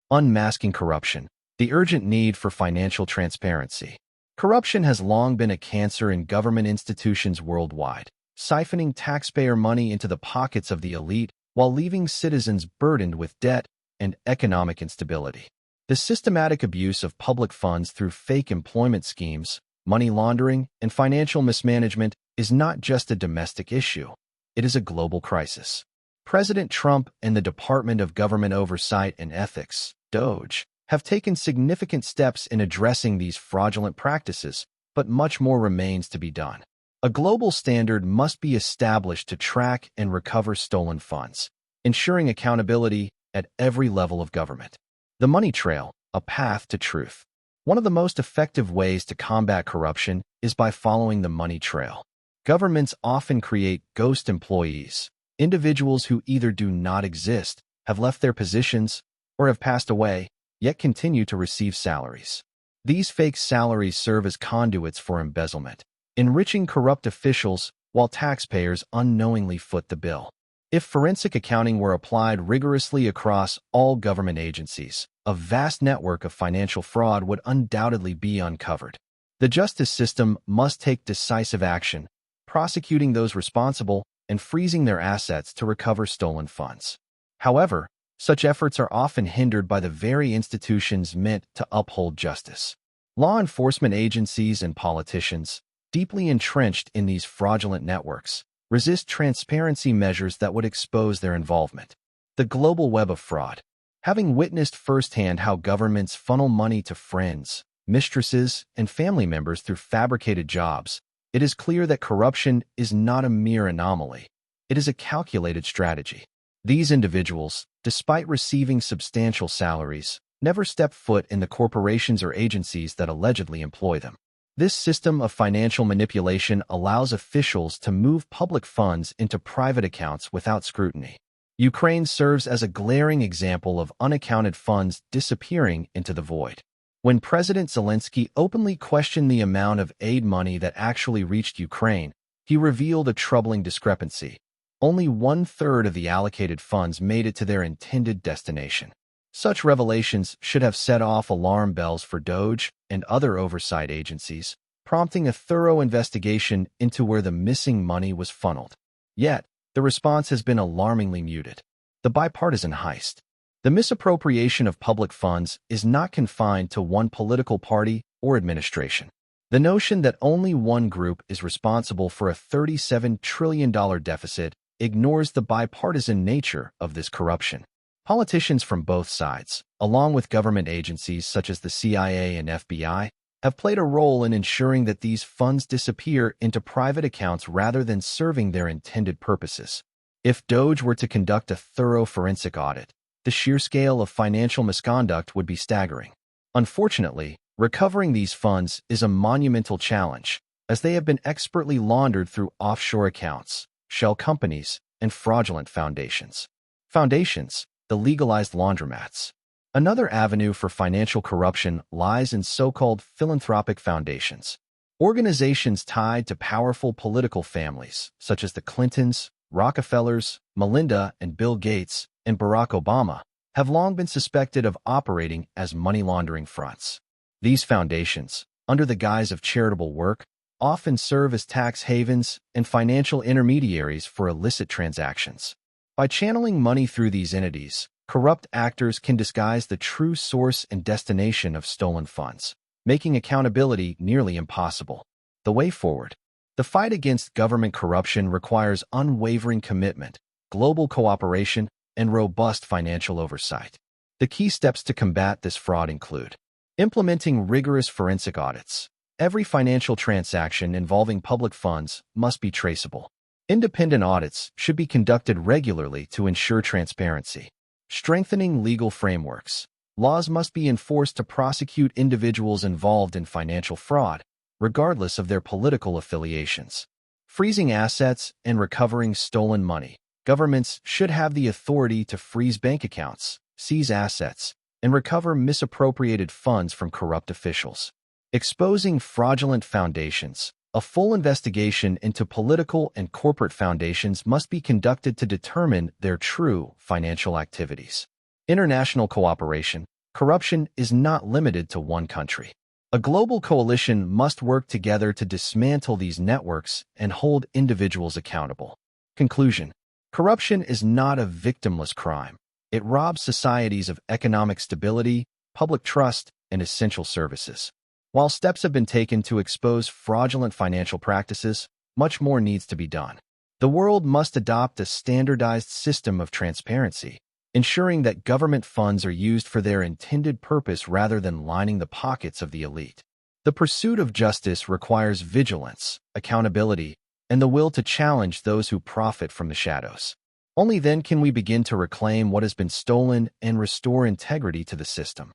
Unmasking corruption. The urgent need for financial transparency. Corruption has long been a cancer in government institutions worldwide, siphoning taxpayer money into the pockets of the elite while leaving citizens burdened with debt and economic instability. The systematic abuse of public funds through fake employment schemes, money laundering, and financial mismanagement is not just a domestic issue. It is a global crisis. President Trump and the Department of Government Oversight and Ethics, DOGE, have taken significant steps in addressing these fraudulent practices, but much more remains to be done. A global standard must be established to track and recover stolen funds, ensuring accountability at every level of government. The money trail, a path to truth. One of the most effective ways to combat corruption is by following the money trail. Governments often create ghost employees, individuals who either do not exist, have left their positions, or have passed away, yet continue to receive salaries. These fake salaries serve as conduits for embezzlement, enriching corrupt officials while taxpayers unknowingly foot the bill. If forensic accounting were applied rigorously across all government agencies, a vast network of financial fraud would undoubtedly be uncovered. The justice system must take decisive action, prosecuting those responsible and freezing their assets to recover stolen funds. However, such efforts are often hindered by the very institutions meant to uphold justice. Law enforcement agencies and politicians, deeply entrenched in these fraudulent networks, resist transparency measures that would expose their involvement. The global web of fraud. Having witnessed firsthand how governments funnel money to friends, mistresses, and family members through fabricated jobs, it is clear that corruption is not a mere anomaly. It is a calculated strategy. These individuals, despite receiving substantial salaries, never step foot in the corporations or agencies that allegedly employ them. This system of financial manipulation allows officials to move public funds into private accounts without scrutiny. Ukraine serves as a glaring example of unaccounted funds disappearing into the void. When President Zelensky openly questioned the amount of aid money that actually reached Ukraine, he revealed a troubling discrepancy. Only 1/3 of the allocated funds made it to their intended destination. Such revelations should have set off alarm bells for DOGE and other oversight agencies, prompting a thorough investigation into where the missing money was funneled. Yet, the response has been alarmingly muted. The bipartisan heist. The misappropriation of public funds is not confined to one political party or administration. The notion that only one group is responsible for a $37 trillion deficit ignores the bipartisan nature of this corruption. Politicians from both sides, along with government agencies such as the CIA and FBI, have played a role in ensuring that these funds disappear into private accounts rather than serving their intended purposes. If DOGE were to conduct a thorough forensic audit, the sheer scale of financial misconduct would be staggering. Unfortunately, recovering these funds is a monumental challenge, as they have been expertly laundered through offshore accounts, shell companies, and fraudulent foundations. Foundations, the legalized laundromats. Another avenue for financial corruption lies in so-called philanthropic foundations. Organizations tied to powerful political families, such as the Clintons, Rockefellers, Melinda and Bill Gates, and Barack Obama, have long been suspected of operating as money laundering fronts. These foundations, under the guise of charitable work, often serve as tax havens and financial intermediaries for illicit transactions. By channeling money through these entities, corrupt actors can disguise the true source and destination of stolen funds, making accountability nearly impossible. The way forward. The fight against government corruption requires unwavering commitment, global cooperation, and robust financial oversight. The key steps to combat this fraud include implementing rigorous forensic audits. Every financial transaction involving public funds must be traceable. Independent audits should be conducted regularly to ensure transparency. Strengthening legal frameworks. Laws must be enforced to prosecute individuals involved in financial fraud, regardless of their political affiliations. Freezing assets and recovering stolen money. Governments should have the authority to freeze bank accounts, seize assets, and recover misappropriated funds from corrupt officials. Exposing fraudulent foundations. A full investigation into political and corporate foundations must be conducted to determine their true financial activities. International cooperation. corruption is not limited to one country. A global coalition must work together to dismantle these networks and hold individuals accountable. Conclusion: corruption is not a victimless crime. It robs societies of economic stability, public trust, and essential services. While steps have been taken to expose fraudulent financial practices, much more needs to be done. The world must adopt a standardized system of transparency, ensuring that government funds are used for their intended purpose rather than lining the pockets of the elite. The pursuit of justice requires vigilance, accountability, and the will to challenge those who profit from the shadows. Only then can we begin to reclaim what has been stolen and restore integrity to the system.